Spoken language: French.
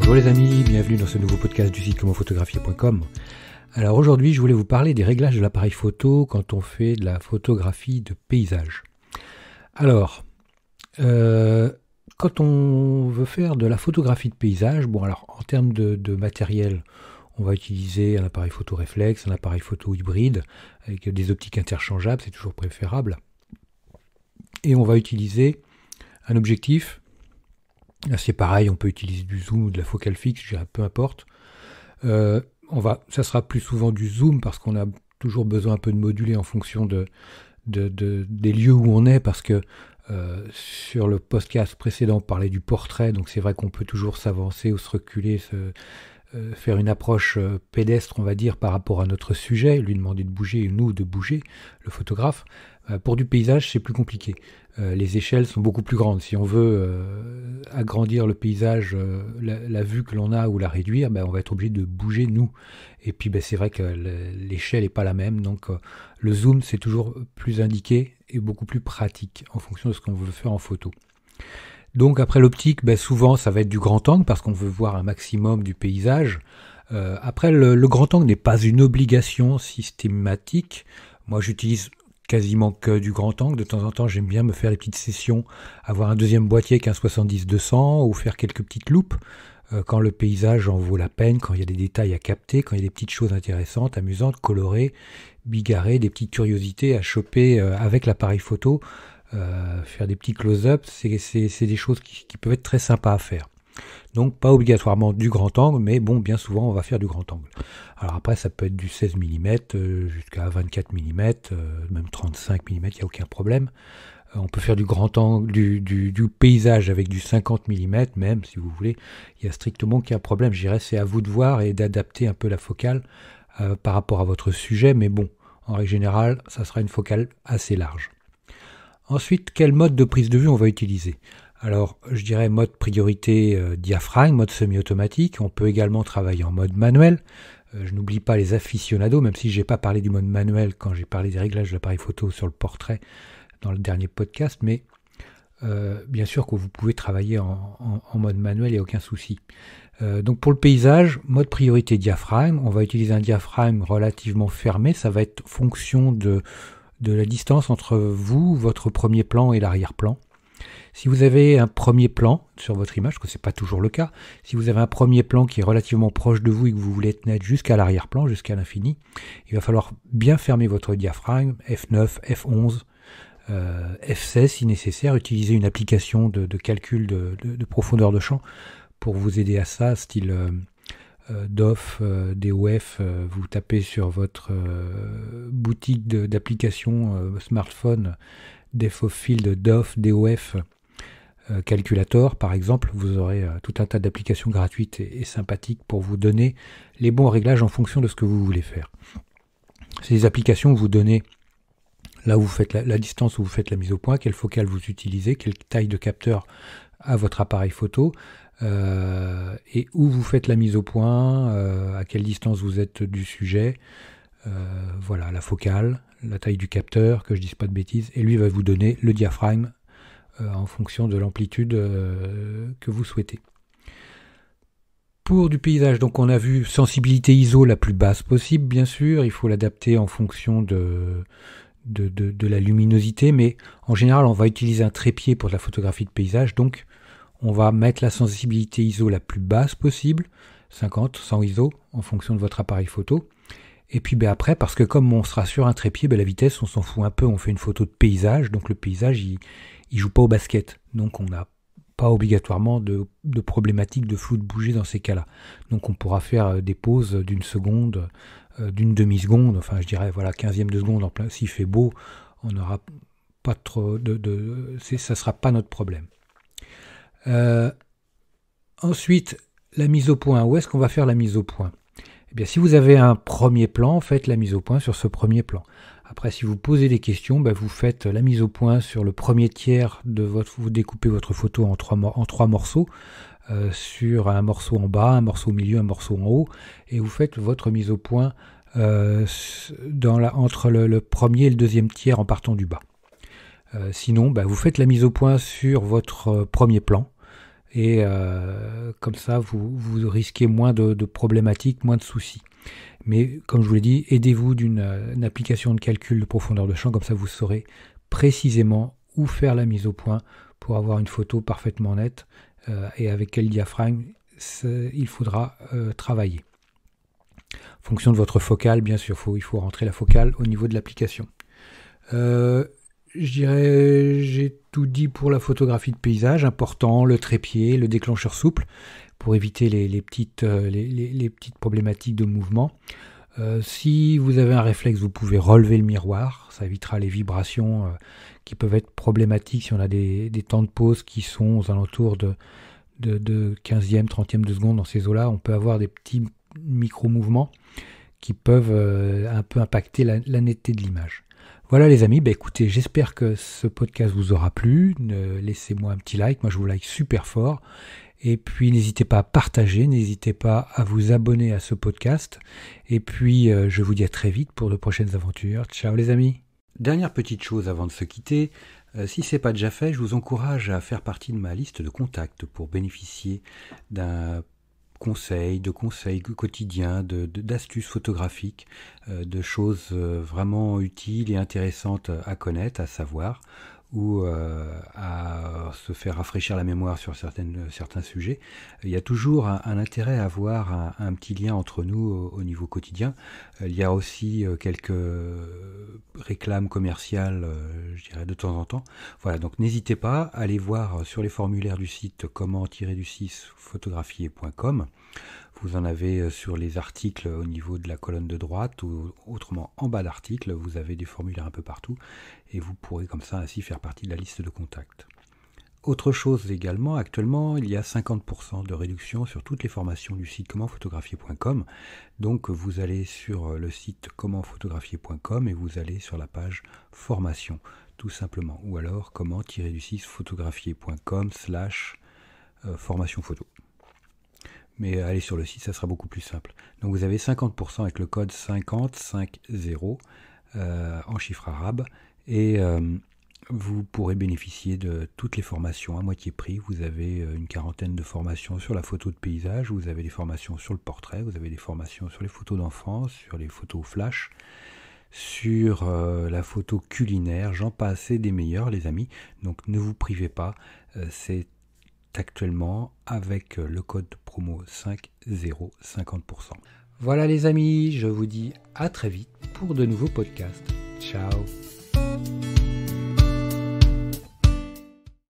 Bonjour les amis, bienvenue dans ce nouveau podcast du site commentphotographier.com. Alors aujourd'hui, je voulais vous parler des réglages de l'appareil photo quand on fait de la photographie de paysage. Alors, quand on veut faire de la photographie de paysage, en termes de matériel, on va utiliser un appareil photo réflexe, un appareil photo hybride, avec des optiques interchangeables, c'est toujours préférable. Et on va utiliser un objectif. Là, c'est pareil, on peut utiliser du zoom ou de la focale fixe, je dirais, peu importe. Ça sera plus souvent du zoom parce qu'on a toujours besoin un peu de moduler en fonction des lieux où on est, parce que sur le podcast précédent, on parlait du portrait, donc c'est vrai qu'on peut toujours s'avancer ou se reculer, faire une approche pédestre, on va dire, par rapport à notre sujet, lui demander de bouger, nous de bouger, le photographe. Pour du paysage, c'est plus compliqué. Les échelles sont beaucoup plus grandes. Si on veut agrandir le paysage, la vue que l'on a, ou la réduire, on va être obligé de bouger nous. Et puis c'est vrai que l'échelle n'est pas la même, donc le zoom c'est toujours plus indiqué et beaucoup plus pratique en fonction de ce qu'on veut faire en photo. Donc après l'optique, souvent ça va être du grand angle parce qu'on veut voir un maximum du paysage. Après le grand angle n'est pas une obligation systématique. Moi j'utilise quasiment que du grand angle. De temps en temps, j'aime bien me faire des petites sessions, avoir un deuxième boîtier qu'un 70-200 ou faire quelques petites loupes quand le paysage en vaut la peine, quand il y a des détails à capter, quand il y a des petites choses intéressantes, amusantes, colorées, bigarrées, des petites curiosités à choper avec l'appareil photo, faire des petits close-up, c'est des choses qui peuvent être très sympas à faire. Donc pas obligatoirement du grand angle, mais bien souvent on va faire du grand angle. Alors après ça peut être du 16 mm jusqu'à 24 mm, même 35 mm, il n'y a aucun problème. On peut faire du grand angle, du paysage avec du 50 mm même si vous voulez, il n'y a strictement aucun problème. Je dirais c'est à vous de voir et d'adapter un peu la focale par rapport à votre sujet, mais en règle générale ça sera une focale assez large. Ensuite, quel mode de prise de vue on va utiliser ? Alors, je dirais mode priorité diaphragme, mode semi-automatique. On peut également travailler en mode manuel. Je n'oublie pas les aficionados, même si je n'ai pas parlé du mode manuel quand j'ai parlé des réglages de l'appareil photo sur le portrait dans le dernier podcast, mais bien sûr que vous pouvez travailler en mode manuel, il n'y a aucun souci. Donc pour le paysage, mode priorité diaphragme, on va utiliser un diaphragme relativement fermé. Ça va être fonction de la distance entre vous, votre premier plan et l'arrière-plan. Si vous avez un premier plan sur votre image, que ce n'est pas toujours le cas, si vous avez un premier plan qui est relativement proche de vous et que vous voulez être net jusqu'à l'arrière-plan, jusqu'à l'infini, il va falloir bien fermer votre diaphragme, F9, F11, F16 si nécessaire. Utilisez une application de calcul de profondeur de champ pour vous aider à ça, style DOF, DOF, vous tapez sur votre boutique d'applications smartphone, Depth of Field, DOF, DOF, Calculator par exemple, vous aurez tout un tas d'applications gratuites et sympathiques pour vous donner les bons réglages en fonction de ce que vous voulez faire. Ces applications vous donnent là où vous faites la distance où vous faites la mise au point, quelle focale vous utilisez, quelle taille de capteur à votre appareil photo, et où vous faites la mise au point, à quelle distance vous êtes du sujet, voilà, la focale, la taille du capteur, que je dise pas de bêtises, et lui va vous donner le diaphragme en fonction de l'amplitude que vous souhaitez. Pour du paysage, donc on a vu sensibilité ISO la plus basse possible, bien sûr, il faut l'adapter en fonction de la luminosité, mais en général on va utiliser un trépied pour la photographie de paysage, donc on va mettre la sensibilité ISO la plus basse possible, 50, 100 ISO, en fonction de votre appareil photo. Et puis après, parce que comme on sera sur un trépied, la vitesse, on s'en fout un peu, on fait une photo de paysage, donc le paysage, il joue pas au basket. Donc on n'a pas obligatoirement de problématique de flou de bouger dans ces cas-là. Donc on pourra faire des pauses d'une seconde, d'une demi-seconde, enfin je dirais, voilà, 15e de seconde, en plein, s'il fait beau, on n'aura pas trop ça sera pas notre problème. Ensuite, la mise au point. Où est-ce qu'on va faire la mise au point ? Eh bien, si vous avez un premier plan, faites la mise au point sur ce premier plan. Après, si vous posez des questions, vous faites la mise au point sur le premier tiers vous découpez votre photo en trois morceaux, sur un morceau en bas, un morceau au milieu, un morceau en haut, et vous faites votre mise au point entre le premier et le deuxième tiers en partant du bas. Sinon, vous faites la mise au point sur votre premier plan, et comme ça vous risquez moins de problématiques, moins de soucis. Mais comme je vous l'ai dit, aidez-vous d'une application de calcul de profondeur de champ, comme ça vous saurez précisément où faire la mise au point pour avoir une photo parfaitement nette et avec quel diaphragme il faudra travailler. En fonction de votre focale, bien sûr, il faut rentrer la focale au niveau de l'application. Je dirais, j'ai tout dit pour la photographie de paysage, important, le trépied, le déclencheur souple, pour éviter les petites problématiques de mouvement. Si vous avez un réflexe, vous pouvez relever le miroir, ça évitera les vibrations qui peuvent être problématiques si on a des temps de pause qui sont aux alentours de 15e, 30e de seconde dans ces eaux-là. On peut avoir des petits micro-mouvements qui peuvent un peu impacter la netteté de l'image. Voilà les amis, écoutez, j'espère que ce podcast vous aura plu. Laissez-moi un petit like, moi je vous like super fort. Et puis n'hésitez pas à partager, n'hésitez pas à vous abonner à ce podcast. Et puis je vous dis à très vite pour de prochaines aventures. Ciao les amis. Dernière petite chose avant de se quitter, si ce n'est pas déjà fait, je vous encourage à faire partie de ma liste de contacts pour bénéficier de conseils quotidiens, d'astuces photographiques, de choses vraiment utiles et intéressantes à connaître, à savoir, ou à se faire rafraîchir la mémoire sur certains sujets. Il y a toujours un intérêt à avoir un petit lien entre nous au niveau quotidien. Il y a aussi quelques réclames commerciales, je dirais, de temps en temps. Voilà, donc n'hésitez pas à aller voir sur les formulaires du site comment-photographier.com. Vous en avez sur les articles au niveau de la colonne de droite ou autrement en bas d'article, vous avez des formulaires un peu partout et vous pourrez comme ça ainsi faire partie de la liste de contacts. Autre chose également, actuellement il y a 50% de réduction sur toutes les formations du site commentphotographier.com. Donc vous allez sur le site commentphotographier.com et vous allez sur la page formation tout simplement, ou alors comment-photographier.com/formation photo. Mais allez sur le site, ça sera beaucoup plus simple. Donc vous avez 50% avec le code 5050 en chiffre arabe et vous pourrez bénéficier de toutes les formations à moitié prix. Vous avez une quarantaine de formations sur la photo de paysage, vous avez des formations sur le portrait, vous avez des formations sur les photos d'enfance, sur les photos flash, sur la photo culinaire, j'en passe des meilleurs les amis. Donc ne vous privez pas, c'est actuellement avec le code promo 50 50%. Voilà les amis, je vous dis à très vite pour de nouveaux podcasts. Ciao.